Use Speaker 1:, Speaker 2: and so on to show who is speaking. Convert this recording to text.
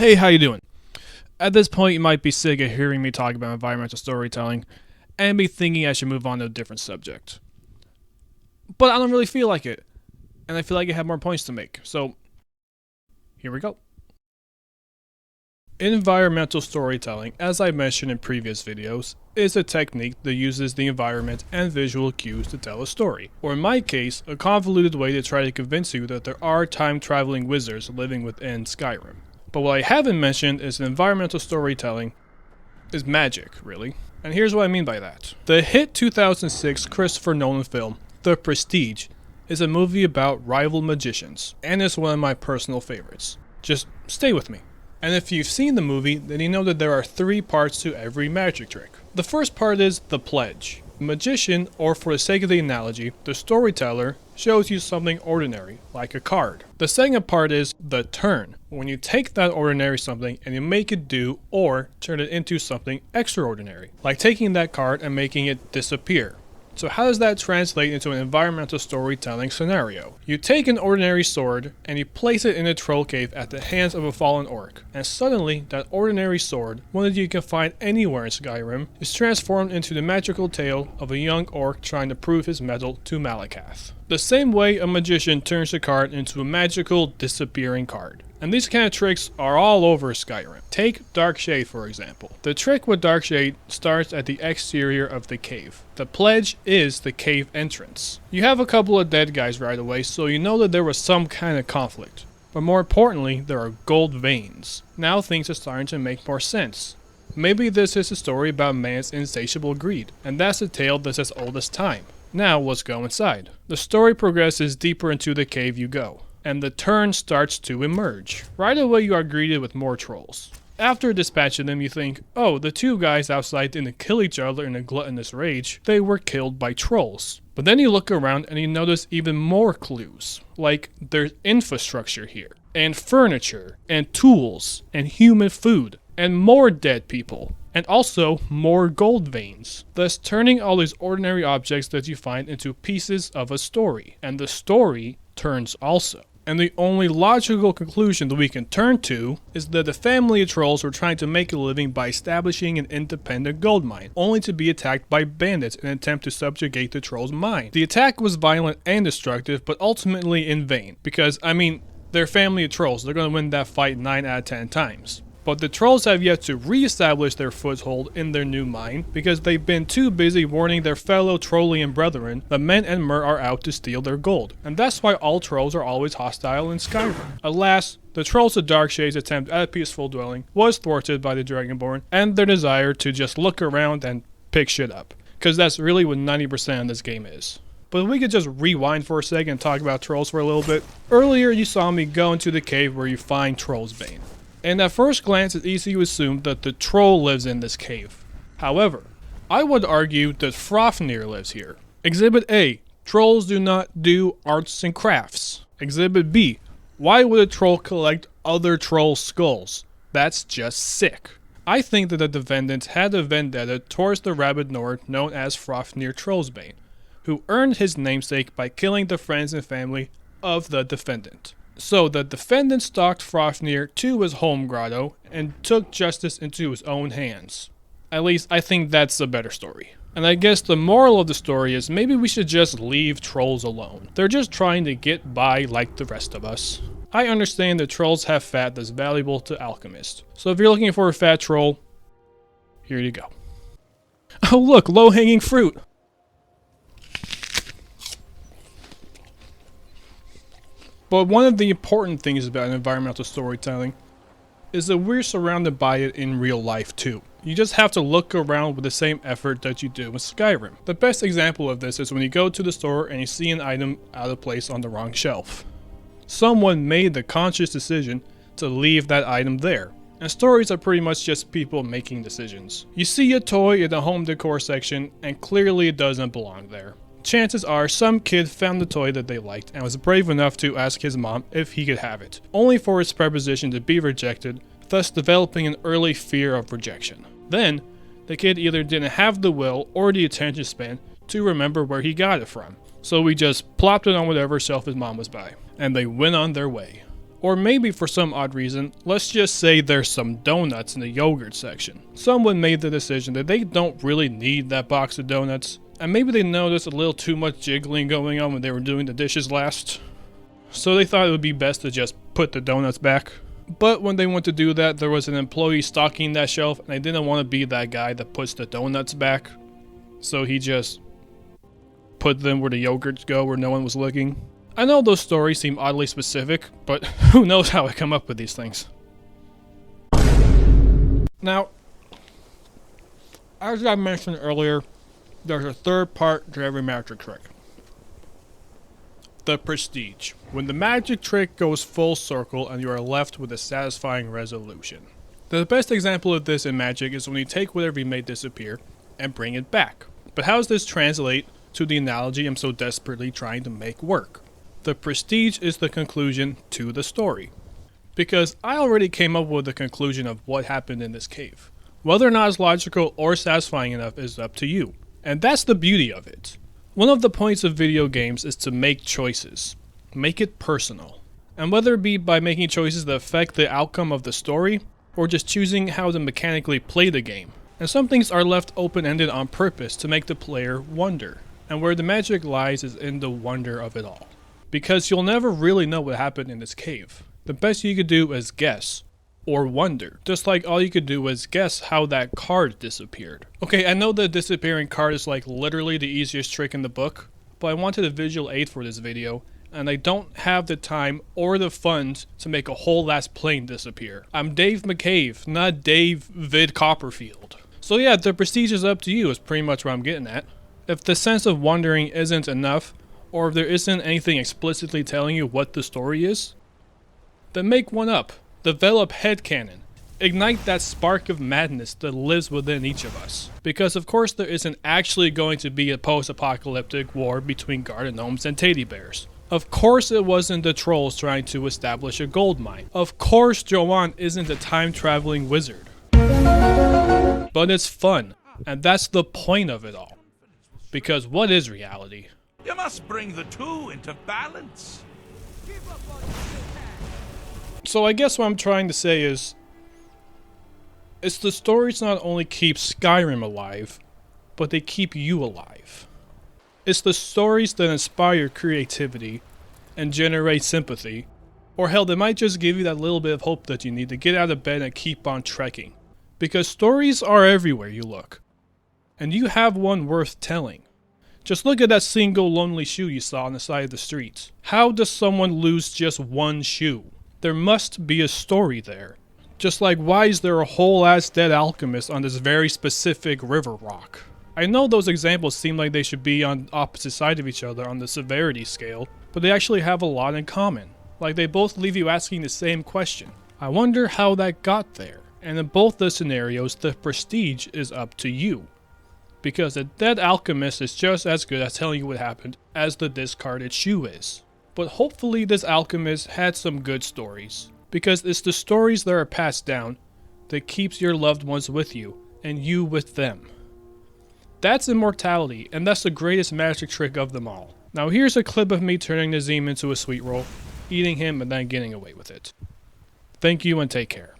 Speaker 1: Hey, how you doing? At this point, you might be sick of hearing me talk about environmental storytelling and be thinking I should move on to a different subject. But I don't really feel like it, and I feel like I have more points to make, so here we go. Environmental storytelling, as I mentioned in previous videos, is a technique that uses the environment and visual cues to tell a story, or in my case, a convoluted way to try to convince you that there are time-traveling wizards living within Skyrim. But what I haven't mentioned is that environmental storytelling is magic, really. And here's what I mean by that. The hit 2006 Christopher Nolan film, The Prestige, is a movie about rival magicians, and it's one of my personal favorites. Just stay with me. And if you've seen the movie, then you know that there are 3 parts to every magic trick. The first part is the pledge. The magician, or for the sake of the analogy, the storyteller, shows you something ordinary, like a card. The second part is the turn, when you take that ordinary something and you make it do or turn it into something extraordinary, like taking that card and making it disappear. So how does that translate into an environmental storytelling scenario? You take an ordinary sword and you place it in a troll cave at the hands of a fallen orc, and suddenly that ordinary sword, one that you can find anywhere in Skyrim, is transformed into the magical tale of a young orc trying to prove his mettle to Malakath. The same way a magician turns a card into a magical disappearing card. And these kind of tricks are all over Skyrim. Take Dark Shade for example. The trick with Dark Shade starts at the exterior of the cave. The pledge is the cave entrance. You have a couple of dead guys right away, so you know that there was some kind of conflict. But more importantly, there are gold veins. Now things are starting to make more sense. Maybe this is a story about man's insatiable greed, and that's a tale that's as old as time. Now let's go inside. The story progresses deeper into the cave you go, and the turn starts to emerge. Right away you are greeted with more trolls. After dispatching them you think, oh, the 2 guys outside didn't kill each other in a gluttonous rage, they were killed by trolls. But then you look around and you notice even more clues, like there's infrastructure here, and furniture, and tools, and human food, and more dead people, and also more gold veins, thus turning all these ordinary objects that you find into pieces of a story, and the story turns also. And the only logical conclusion that we can turn to is that the family of trolls were trying to make a living by establishing an independent gold mine, only to be attacked by bandits in an attempt to subjugate the trolls' mine. The attack was violent and destructive, but ultimately in vain, because, they're family of trolls, they're gonna win that fight 9 out of 10 times. But the trolls have yet to re-establish their foothold in their new mine because they've been too busy warning their fellow Trollian brethren that men and mer are out to steal their gold. And that's why all trolls are always hostile in Skyrim. Alas, the trolls of Darkshade's attempt at a peaceful dwelling was thwarted by the Dragonborn and their desire to just look around and pick shit up. Because that's really what 90% of this game is. But if we could just rewind for a second and talk about trolls for a little bit. Earlier you saw me go into the cave where you find Troll's Bane. And at first glance it's easy to assume that the troll lives in this cave. However, I would argue that Frofnir lives here. Exhibit A. Trolls do not do arts and crafts. Exhibit B. Why would a troll collect other troll skulls? That's just sick. I think that the defendants had a vendetta towards the rabid Nord known as Frofnir Trollsbane, who earned his namesake by killing the friends and family of the defendant. So the defendant stalked Frofnir to his home grotto and took justice into his own hands. At least I think that's a better story. And I guess the moral of the story is maybe we should just leave trolls alone. They're just trying to get by like the rest of us. I understand that trolls have fat that's valuable to alchemists. So if you're looking for a fat troll, here you go. Oh look, low-hanging fruit. But one of the important things about environmental storytelling is that we're surrounded by it in real life too. You just have to look around with the same effort that you do in Skyrim. The best example of this is when you go to the store and you see an item out of place on the wrong shelf. Someone made the conscious decision to leave that item there. And stories are pretty much just people making decisions. You see a toy in the home decor section and clearly it doesn't belong there. Chances are some kid found the toy that they liked and was brave enough to ask his mom if he could have it, only for its preposition to be rejected, thus developing an early fear of rejection. Then, the kid either didn't have the will or the attention span to remember where he got it from, so he just plopped it on whatever shelf his mom was by, and they went on their way. Or maybe for some odd reason, let's just say there's some donuts in the yogurt section. Someone made the decision that they don't really need that box of donuts, and maybe they noticed a little too much jiggling going on when they were doing the dishes last. So they thought it would be best to just put the donuts back. But when they went to do that, there was an employee stocking that shelf, and they didn't want to be that guy that puts the donuts back. So he just put them where the yogurts go, where no one was looking. I know those stories seem oddly specific, but who knows how I come up with these things. Now, as I mentioned earlier, there's a third part to every magic trick. The prestige. When the magic trick goes full circle and you are left with a satisfying resolution. The best example of this in magic is when you take whatever you made disappear and bring it back. But how does this translate to the analogy I'm so desperately trying to make work? The prestige is the conclusion to the story. Because I already came up with the conclusion of what happened in this cave. Whether or not it's logical or satisfying enough is up to you. And that's the beauty of it. One of the points of video games is to make choices. Make it personal. And whether it be by making choices that affect the outcome of the story, or just choosing how to mechanically play the game. And some things are left open-ended on purpose to make the player wonder. And where the magic lies is in the wonder of it all. Because you'll never really know what happened in this cave. The best you could do is guess, or wonder. Just like all you could do was guess how that card disappeared. Okay, I know the disappearing card is like literally the easiest trick in the book, but I wanted a visual aid for this video, and I don't have the time or the funds to make a whole last plane disappear. I'm Dave McCave, not Dave Vid Copperfield. So yeah, the prestige is up to you is pretty much what I'm getting at. If the sense of wondering isn't enough, or if there isn't anything explicitly telling you what the story is, then make one up. Develop headcanon. Ignite that spark of madness that lives within each of us. Because of course there isn't actually going to be a post-apocalyptic war between garden gnomes and teddy bears. Of course it wasn't the trolls trying to establish a gold mine. Of course Joanne isn't a time-traveling wizard. But it's fun, and that's the point of it all. Because what is reality?
Speaker 2: You must bring the two into balance.
Speaker 1: So I guess what I'm trying to say is, it's the stories not only keep Skyrim alive, but they keep you alive. It's the stories that inspire creativity and generate sympathy, or hell, they might just give you that little bit of hope that you need to get out of bed and keep on trekking. Because stories are everywhere you look, and you have one worth telling. Just look at that single lonely shoe you saw on the side of the street. How does someone lose just one shoe? There must be a story there. Just like, why is there a whole ass dead alchemist on this very specific river rock? I know those examples seem like they should be on opposite sides of each other on the severity scale, but they actually have a lot in common. Like, they both leave you asking the same question. I wonder how that got there. And in both the scenarios, the prestige is up to you. Because the dead alchemist is just as good at telling you what happened as the discarded shoe is. But hopefully this alchemist had some good stories. Because it's the stories that are passed down that keeps your loved ones with you, and you with them. That's immortality, and that's the greatest magic trick of them all. Now here's a clip of me turning Nazim into a sweet roll, eating him and then getting away with it. Thank you and take care.